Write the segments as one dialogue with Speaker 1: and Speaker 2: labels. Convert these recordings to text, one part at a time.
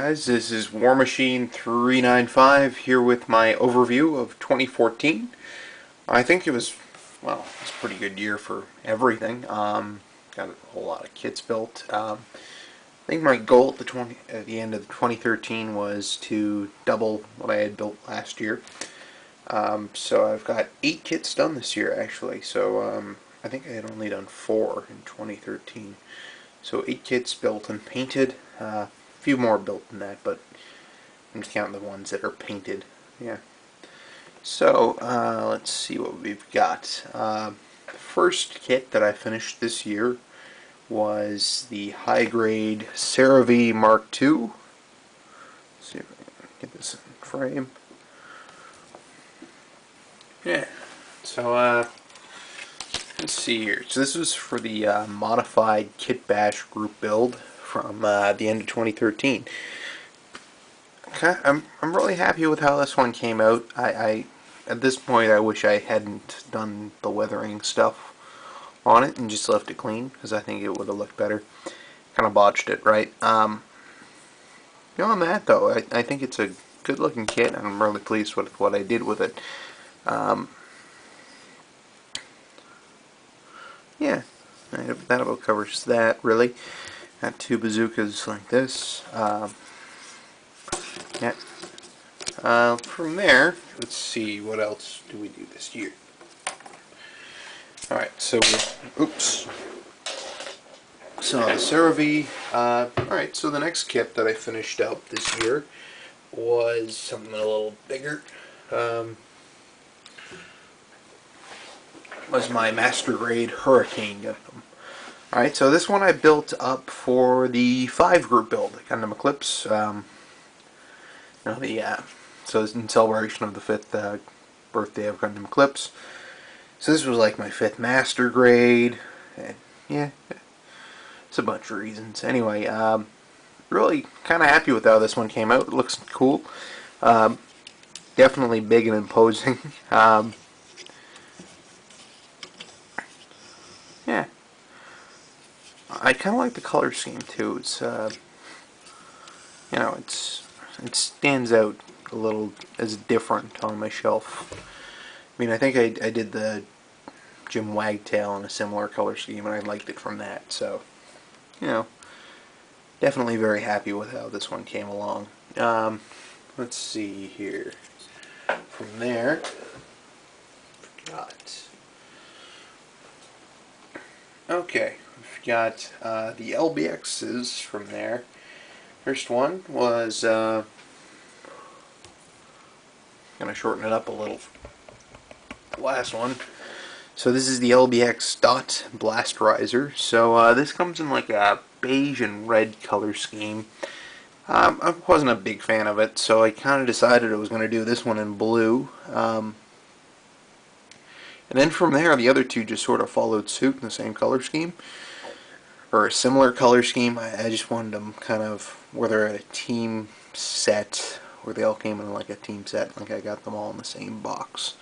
Speaker 1: guys, this is War Machine 395 here with my overview of 2014. I think it was, well, it's a pretty good year for everything. Got a whole lot of kits built. I think my goal at the end of 2013 was to double what I had built last year. So I've got 8 kits done this year actually. So I think I had only done 4 in 2013. So 8 kits built and painted. A few more built than that, but I'm just counting the ones that are painted. Yeah. So let's see what we've got. The first kit that I finished this year was the high-grade Cerave Mark II. Let's see if I can get this in frame. Yeah. So let's see here. So this was for the modified Kit Bash group build from the end of 2013. Okay, I'm really happy with how this one came out. I at this point I wish I hadn't done the weathering stuff on it and just left it clean, because I think it would have looked better. Kind of botched it, right? Beyond that though, I think it's a good looking kit and I'm really pleased with what I did with it. Yeah, that about covers that, really. Got 2 bazookas like this. Yeah. From there, let's see, what else do we do this year? Alright, so, oops. So, the Cerave, alright, so the next kit that I finished up this year was something a little bigger. Was my Master Grade Hurricane Gundam. Alright, so this one I built up for the 5 group build, Gundam Eclipse. So it's in celebration of the 5th birthday of Gundam Eclipse. So this was like my 5th Master Grade, and yeah, it's a bunch of reasons. Anyway, really kind of happy with how this one came out. It looks cool. Definitely big and imposing. Yeah. I kind of like the color scheme too. It's you know, it stands out a little as different on my shelf. I mean, I think I did the Jim Wagtail in a similar color scheme, and I liked it from that. So, you know, definitely very happy with how this one came along. Let's see here. From there, okay, we've got the LBXs from there. First one was, going to shorten it up a little. Last one. So this is the LBX Blast Riser. So this comes in like a beige and red color scheme. I wasn't a big fan of it, so I kind of decided I was going to do this one in blue. And then from there, the other two just sort of followed suit in the same color scheme, or a similar color scheme. I just wanted them kind of, where they're a team set, where they all came in like a team set, like I got them all in the same box.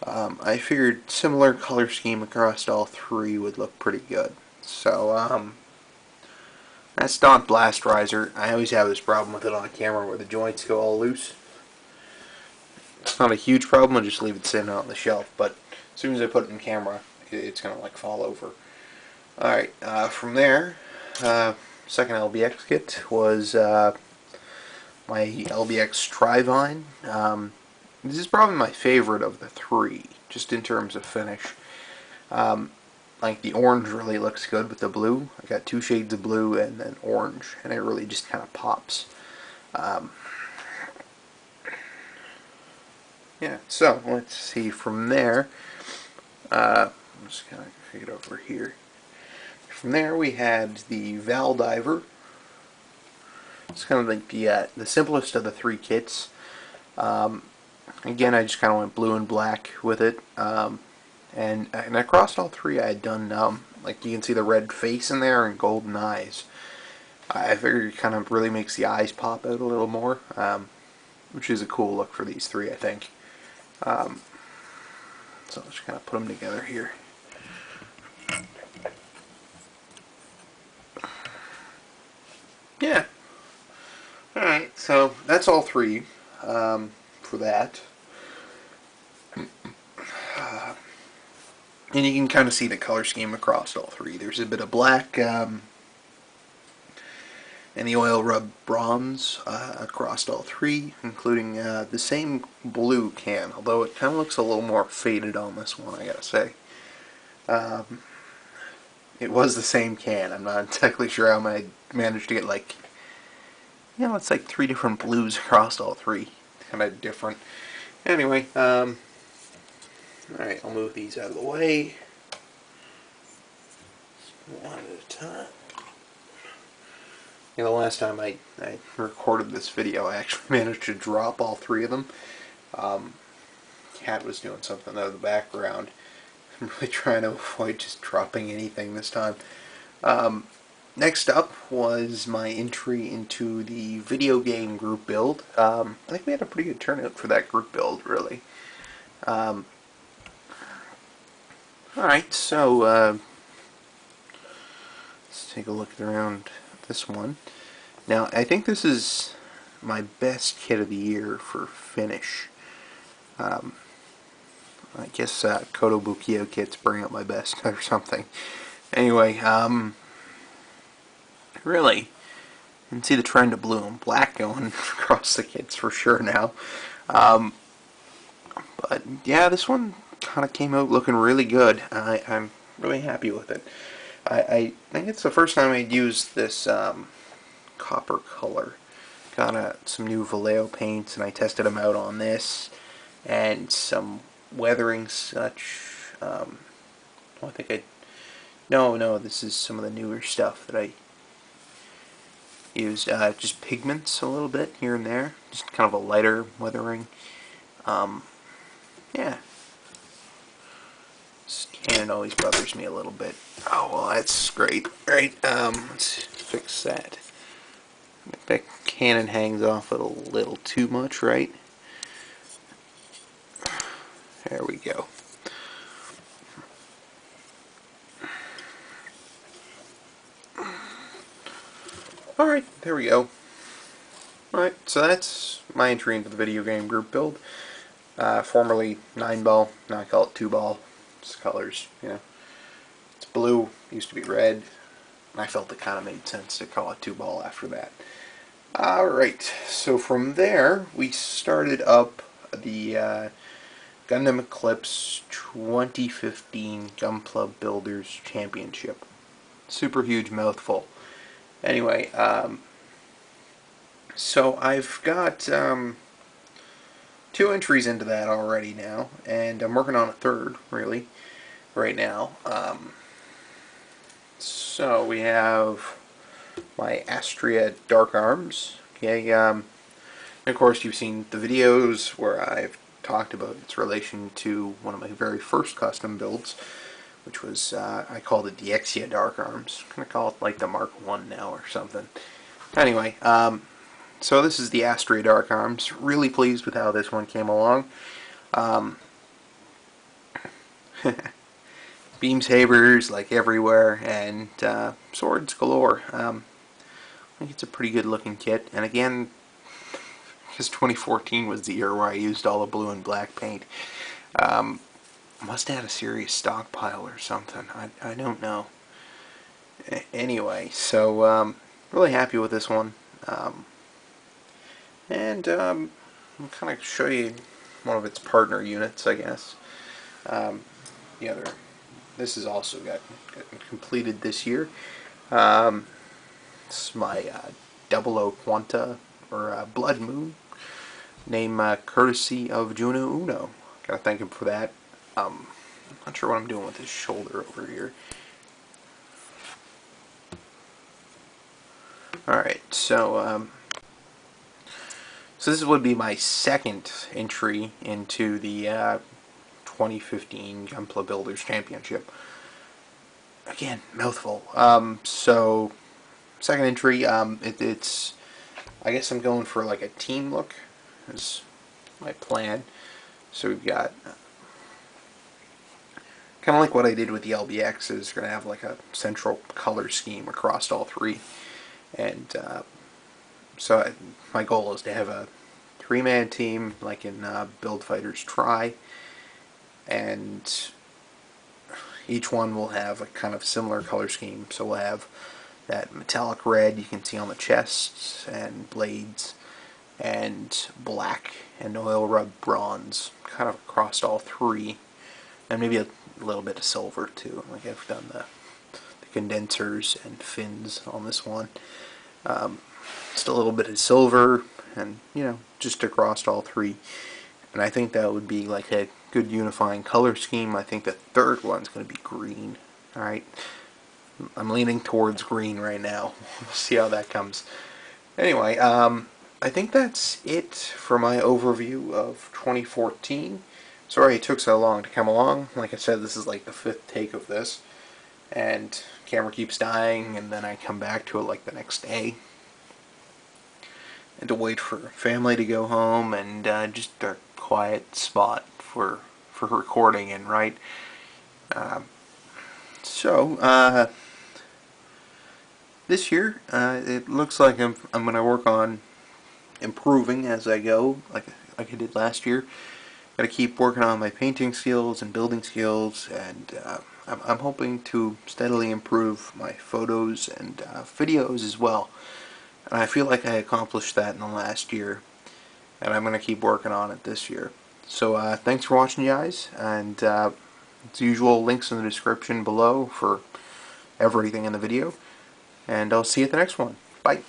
Speaker 1: I figured similar color scheme across all 3 would look pretty good. So, that's Blast Riser. I always have this problem with it on camera where the joints go all loose. It's not a huge problem, I just leave it sitting on the shelf, but as soon as I put it in camera, it's going to like fall over. Alright, from there, second LBX kit was my LBX Try Vine. This is probably my favorite of the 3, just in terms of finish. Like the orange really looks good with the blue. I got 2 shades of blue and then orange, and it really just kind of pops. Yeah, so let's see from there. I'm just kind of get over here. From there we had the Val Diver. It's kind of like the simplest of the 3 kits. Again, I just kind of went blue and black with it, and across all 3 I had done, like you can see the red face in there and golden eyes. I figured it kind of really makes the eyes pop out a little more, which is a cool look for these 3, I think. So let's just kind of put them together here. Yeah. that's all three for that. And you can kind of see the color scheme across all three. There's a bit of black and the oil rub bronze across all three, including the same blue can, although it kind of looks a little more faded on this one, I gotta say. It was the same can. I'm not exactly sure how I managed to get, like, you know, it's like 3 different blues across all three. Kind of different. Anyway, alright, I'll move these out of the way. One at a time. You know, the last time I recorded this video, I actually managed to drop all three of them. Cat was doing something out of the background. I'm really trying to avoid just dropping anything this time. Next up was my entry into the video game group build. I think we had a pretty good turnout for that group build, really. Alright, so let's take a look around this one. Now, I think this is my best kit of the year for finish. I guess Kotobukiyo kits bring out my best or something. Anyway, really, you can see the trend of blue and black going across the kits for sure now. But yeah, this one kind of came out looking really good. I'm really happy with it. I think it's the first time I'd used this copper color. Got some new Vallejo paints, and I tested them out on this and some weathering such. Well, I think no, this is some of the newer stuff that I used. Just pigments a little bit here and there, just kind of a lighter weathering. Yeah. This cannon always bothers me a little bit. Oh, well, that's great. Right, let's fix that. That cannon hangs off it a little too much, right? There we go. Alright, there we go. Alright, so that's my entry into the video game group build. Formerly 9-ball, now I call it 2-ball. It's colors, you know. It's blue, used to be red. I felt it kind of made sense to call it 2-ball after that. Alright, so from there, we started up the Gundam Eclipse 2015 Gunpla Builders Championship. Super huge mouthful. Anyway, so I've got 2 entries into that already now, and I'm working on a third, really, right now. So we have my Asteroid Arc Arms. Okay, and of course you've seen the videos where I've talked about its relation to one of my very first custom builds, which was, I called it the Asteroid Arc Arms. I'm going to call it like the Mark 1 now or something. Anyway, so this is the Asteroid Arc Arms. Really pleased with how this one came along. Beam sabers like everywhere, and swords galore. I think it's a pretty good looking kit, and again, because 2014 was the year where I used all the blue and black paint. Must have had a serious stockpile or something. I don't know. Anyway, so really happy with this one. And I'll kind of show you one of its partner units, I guess. This is also got completed this year. It's my 00 Quanta, or Blood Moon, name courtesy of Juno Uno. Gotta thank him for that. I'm not sure what I'm doing with his shoulder over here. Alright, so this would be my second entry into the 2015 Gunpla Builders Championship. Again, mouthful. So, second entry, it's, I guess I'm going for like a team look, is my plan. So we've got, kind of like what I did with the LBX, is going to have like a central color scheme across all three. And So my goal is to have a 3-man team like in Build Fighters Try, and each one will have a kind of similar color scheme. So we'll have that metallic red you can see on the chests and blades, and black and oil rub bronze kind of across all three, and maybe a little bit of silver too. Like I've done the condensers and fins on this one. Just a little bit of silver, and just across all three. And I think that would be like a good unifying color scheme. I think the third one's going to be green. Alright, I'm leaning towards green right now. We'll see how that comes. Anyway, I think that's it for my overview of 2014. Sorry it took so long to come along. Like I said, this is like the 5th take of this, and camera keeps dying, and then I come back to it like the next day, and to wait for family to go home, and just a quiet spot for recording in, right? So this year it looks like I'm going to work on improving as I go, like I did last year. Got to keep working on my painting skills and building skills, and I'm hoping to steadily improve my photos and videos as well. And I feel like I accomplished that in the last year, and I'm going to keep working on it this year. So thanks for watching, guys, and as usual, links in the description below for everything in the video, and I'll see you at the next one. Bye.